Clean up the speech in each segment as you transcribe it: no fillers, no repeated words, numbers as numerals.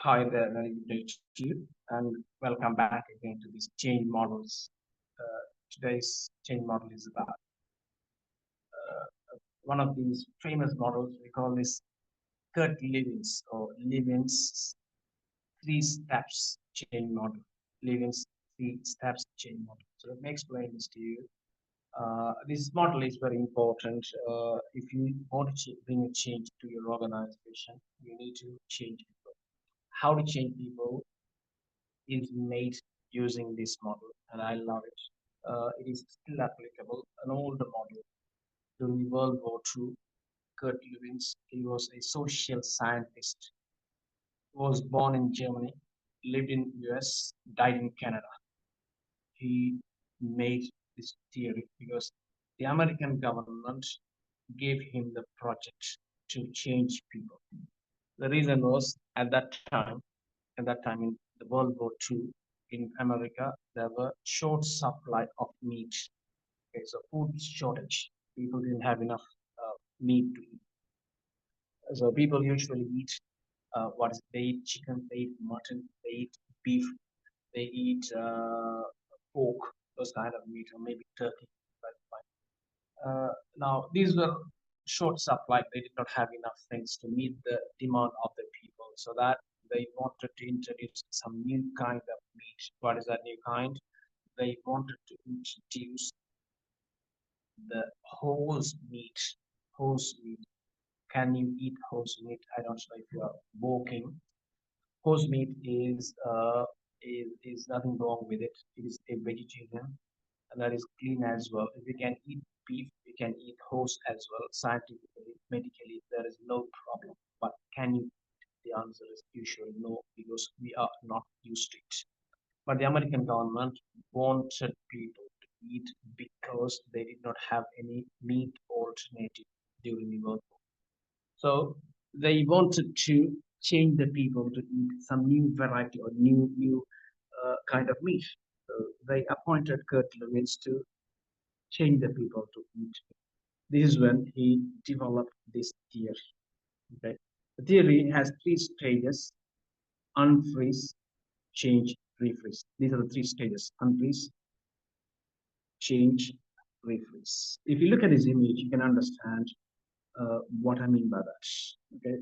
Hi there, very good day to you, and welcome back again to this change models. Today's change model is about one of these famous models. We call this Kurt Lewins or Lewins three steps change model. Lewins three steps change model. So let me explain this to you. This model is very important. If you want to bring a change to your organization, you need to change people. How to change people is made using this model, and I love it. It is still applicable, an older model. During World War II, Kurt Lewins, he was a social scientist, was born in Germany, lived in US, died in Canada. He made this theory because the American government gave him the project to change people. The reason was at that time in the World War II in America, there were short supply of meat. Okay, so food shortage. People didn't have enough meat to eat. So people usually eat what is they eat chicken, they eat mutton, they eat beef, they eat pork, those kind of meat, or maybe turkey. Now these were short supply. They did not have enough things to meet the demand of the people, so that they wanted to introduce some new kind of meat. What is that new kind? They wanted to introduce the horse meat. Horse meat. Can you eat horse meat? I don't know if you are walking. Horse meat is nothing wrong with it. It is a vegetarian and that is clean as well. If you can eat beef, you can eat horse as well. Scientifically, medically, there is no problem. But can you? The answer is usually no, because we are not used to it. But the American government wanted people to eat because they did not have any meat alternative during the World War. So they wanted to change the people to eat some new variety or new kind of meat. So they appointed Kurt Lewis to change the people to eat. This is when he developed this theory. Okay? The theory has three stages: unfreeze, change, refreeze. These are the three stages: unfreeze, change, refreeze. If you look at this image, you can understand what I mean by that. Okay,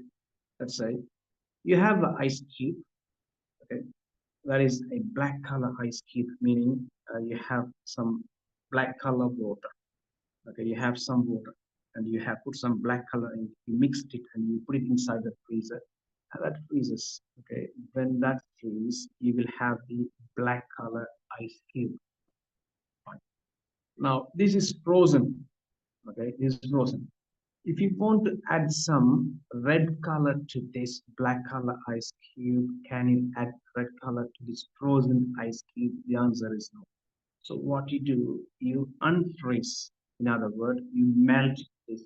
let's say you have the ice cube. Okay, that is a black color ice cube, meaning you have some black color water. Okay, you have some water and you have put some black color in, you mixed it and you put it inside the freezer, and that freezes. Okay, when that freezes, you will have the black color ice cube. Fine. Now this is frozen. Okay, this is frozen. If you want to add some red color to this black color ice cube, can you add red color to this frozen ice cube? The answer is no. So what you do, you unfreeze. In other words, you melt this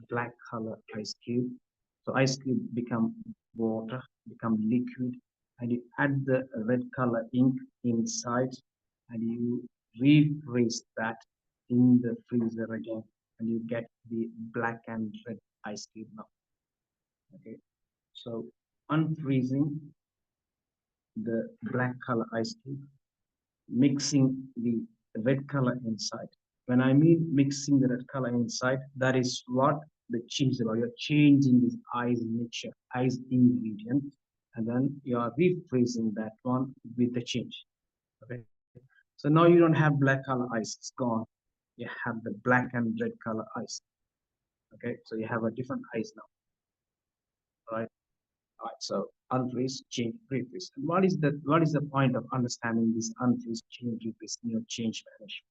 black color ice cube. So ice cube become water, become liquid, and you add the red color ink inside, and you refreeze that in the freezer again, and you get the black and red ice cube now. Okay, so unfreezing the black color ice cube, mixing the red color inside. When I mean mixing the red color inside, that is what the change is about. You're changing this ice mixture, ice ingredient, and then you are refreezing that one with the change. Okay. So now you don't have black color ice, it's gone. You have the black and red color ice. Okay. So you have a different ice now. All right. All right. So unfreeze, change, refreeze. And what is the point of understanding this unfreeze, change, refreeze in your change management?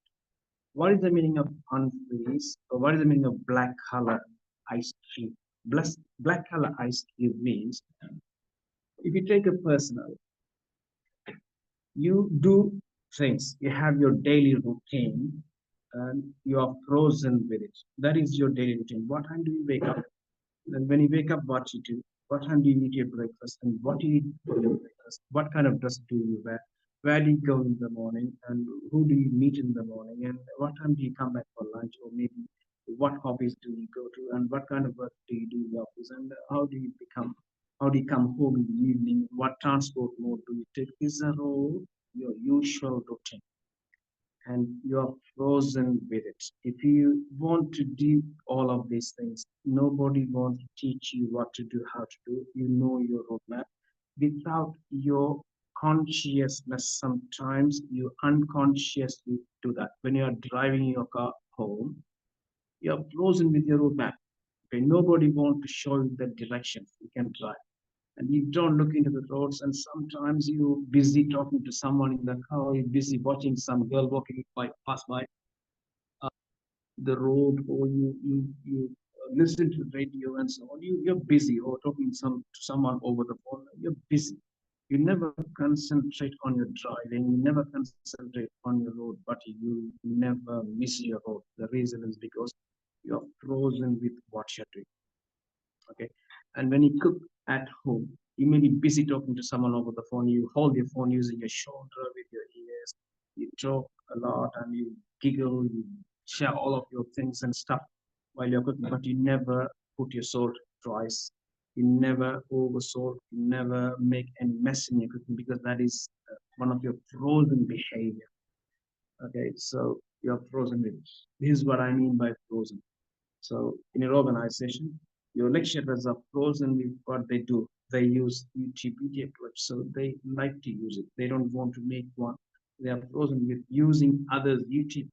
What is the meaning of unfreeze? Or what is the meaning of black color ice cube? Black color ice cube means if you take a personal, you do things, you have your daily routine, and you are frozen with it. That is your daily routine. What time do you wake up? And when you wake up, what you do? What time do you eat your breakfast? And what do you eat for your breakfast? What kind of dress do you wear? Where do you go in the morning? And who do you meet in the morning? And what time do you come back for lunch? Or maybe what hobbies do you go to? And what kind of work do you do in the office? And how do you become? How do you come home in the evening? What transport mode do you take? These are all your usual routine, and you're frozen with it. If you want to do all of these things, nobody wants to teach you what to do, how to do. You know your roadmap. Without your consciousness, sometimes you unconsciously do that. When you are driving your car home, you're frozen with your roadmap. Okay, nobody wants to show you the direction you can drive, and you don't look into the roads, and sometimes you're busy talking to someone in the car, you're busy watching some girl walking by pass by uh, the road, or you listen to the radio and so on. You're busy, or talking to someone over the phone. You're busy. You never concentrate on your driving, you never concentrate on your road, but you never miss your road. The reason is because you're frozen with what you're doing. Okay. And when you cook at home, you may be busy talking to someone over the phone. You hold your phone using your shoulder with your ears. You talk a lot and you giggle. You share all of your things and stuff while you're cooking, but you never put your salt twice. You never over salt. You never make any mess in your cooking because that is one of your frozen behavior. Okay, so you're frozen with it. This is what I mean by frozen. So in your organization, your lecturers are frozen with what they do. They use YouTube clips, so they like to use it. They don't want to make one. They are frozen with using others' YouTube.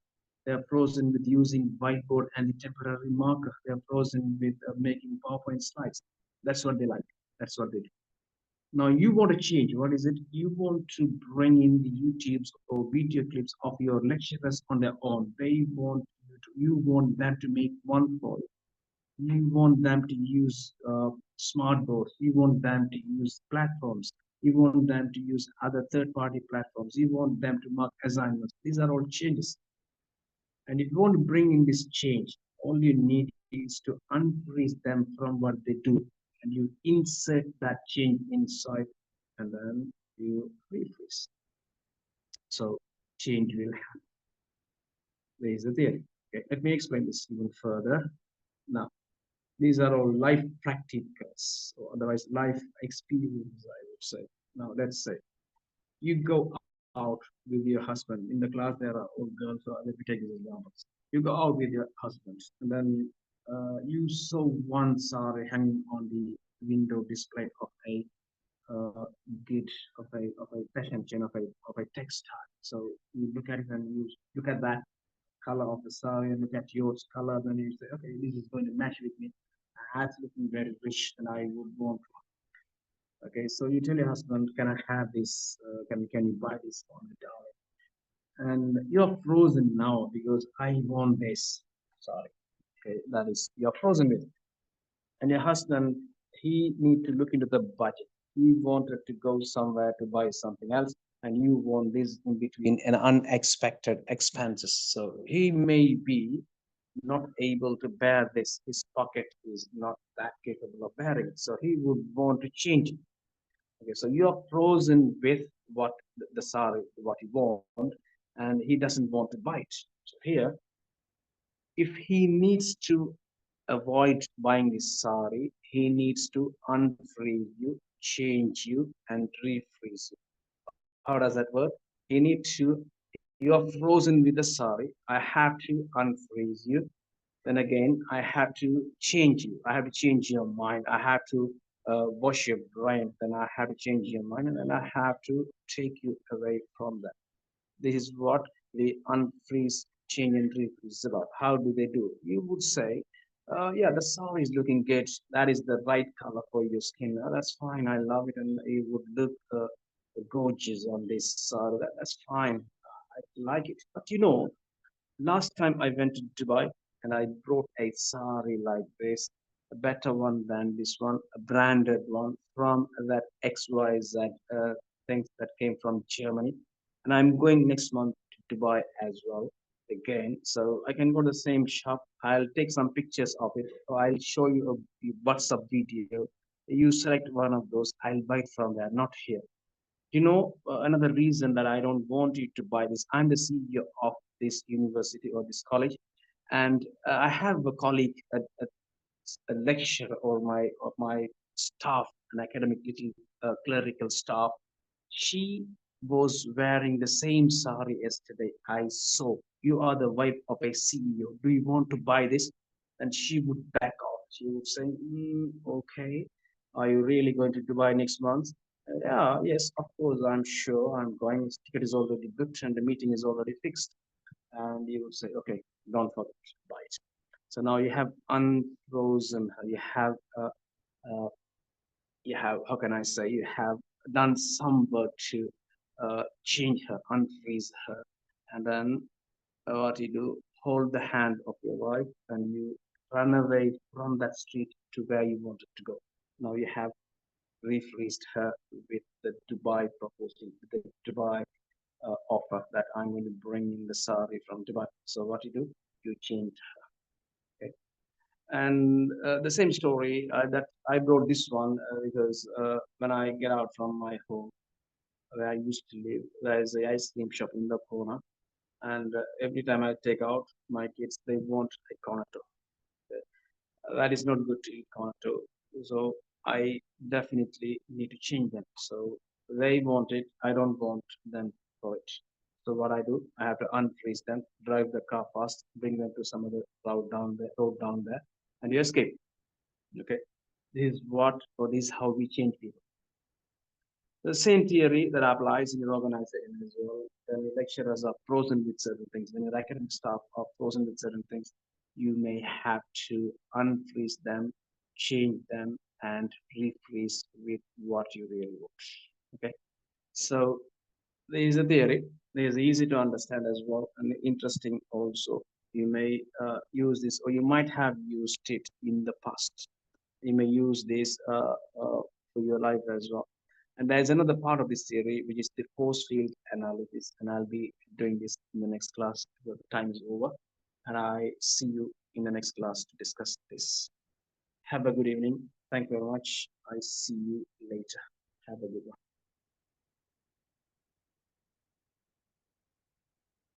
They are frozen with using whiteboard and the temporary marker. They are frozen with making PowerPoint slides. That's what they like. That's what they do. Now you want to change. What is it? You want to bring in the YouTubes or video clips of your lecturers on their own. You want them to make one for you. You want them to use smart boards. You want them to use platforms. You want them to use other third-party platforms. You want them to mark assignments. These are all changes. And if you want to bring in this change, all you need is to unfreeze them from what they do. And you insert that change inside, and then you refreeze. So change will happen. There is a theory. Okay, let me explain this even further. Now, these are all life practicals, or otherwise life experiences, I would say. Now, let's say you go out with your husband. In the class, there are all girls, so let me take these examples. You go out with your husband, and then you saw one sari hanging on the window display of a uh, grid of a fashion chain of a textile. So you look at it and you look at that color of the sari and look at yours color, then you say, okay, this is going to match with me. That's looking very rich, and I would want. Okay, so you tell your husband, "Can I have this? Can you buy this for me, darling?" And you're frozen now because I want this. Sorry. Okay, that is you're frozen with. And your husband, he need to look into the budget. He wanted to go somewhere to buy something else, and you want this in between an unexpected expenses. So he may be not able to bear this. His pocket is not that capable of bearing it. So he would want to change it. Okay, so you're frozen with what the sari, what you want, and he doesn't want to buy it. So here, if he needs to avoid buying this sari, he needs to unfreeze you, change you, and refreeze you. How does that work? He needs to, you're frozen with the sari. I have to unfreeze you. Then again, I have to change you. I have to change your mind. I have to wash your brain. Then I have to change your mind, and then I have to take you away from that. This is what the unfreeze, change, and refreeze is about. How do they do? You would say, yeah, the sari is looking good. That is the right color for your skin. That's fine. I love it, and it would look gorgeous on this sari. That's fine. I like it. But last time I went to Dubai and I brought a sari like this, a better one than this one, a branded one from that XYZ things that came from Germany. And I'm going next month to Dubai as well again. So I can go to the same shop. I'll take some pictures of it. Or I'll show you a WhatsApp video. You select one of those. I'll buy it from there, not here. Another reason that I don't want you to buy this, I'm the CEO of this university or this college, and I have a colleague, a lecturer or my staff, an academic little clerical staff, she was wearing the same sari yesterday. I saw you are the wife of a CEO. Do you want to buy this? And she would back off. She would say, okay, are you really going to Dubai next month? Yeah, yes, of course, I'm sure I'm going. His ticket is already booked and the meeting is already fixed. And you would say, okay, don't forget to buy it. So now you have unfrozen her. Uh, you have, how can I say, you have done some work to change her, unfreeze her. And then what you do, hold the hand of your wife and you run away from that street to where you wanted to go. Now you have refreezed her with the Dubai proposal, the Dubai offer that I'm going to bring in the sari from Dubai. So what you do, you change. Okay? And the same story that I brought this one because when I get out from my home where I used to live, there is a ice cream shop in the corner, and every time I take out my kids, they want a cornetto. That is not good to eat cornetto. So I definitely need to change them. So they want it. I don't want them for it. So what I do, I have to unfreeze them, drive the car fast, bring them to some other road down there, and you escape. Okay, this is what or this is how we change people. The same theory that applies in your organization as well. When your lecturers are frozen with certain things, when your academic staff are frozen with certain things, you may have to unfreeze them, change them, and refreeze with what you really want. Okay, so there is a theory. There is easy to understand as well and interesting also. You may use this, or you might have used it in the past. You may use this for your life as well. And there's another part of this theory, which is the force field analysis. And I'll be doing this in the next class because the time is over. And I see you in the next class to discuss this. Have a good evening. Thank you very much. I see you later. Have a good one.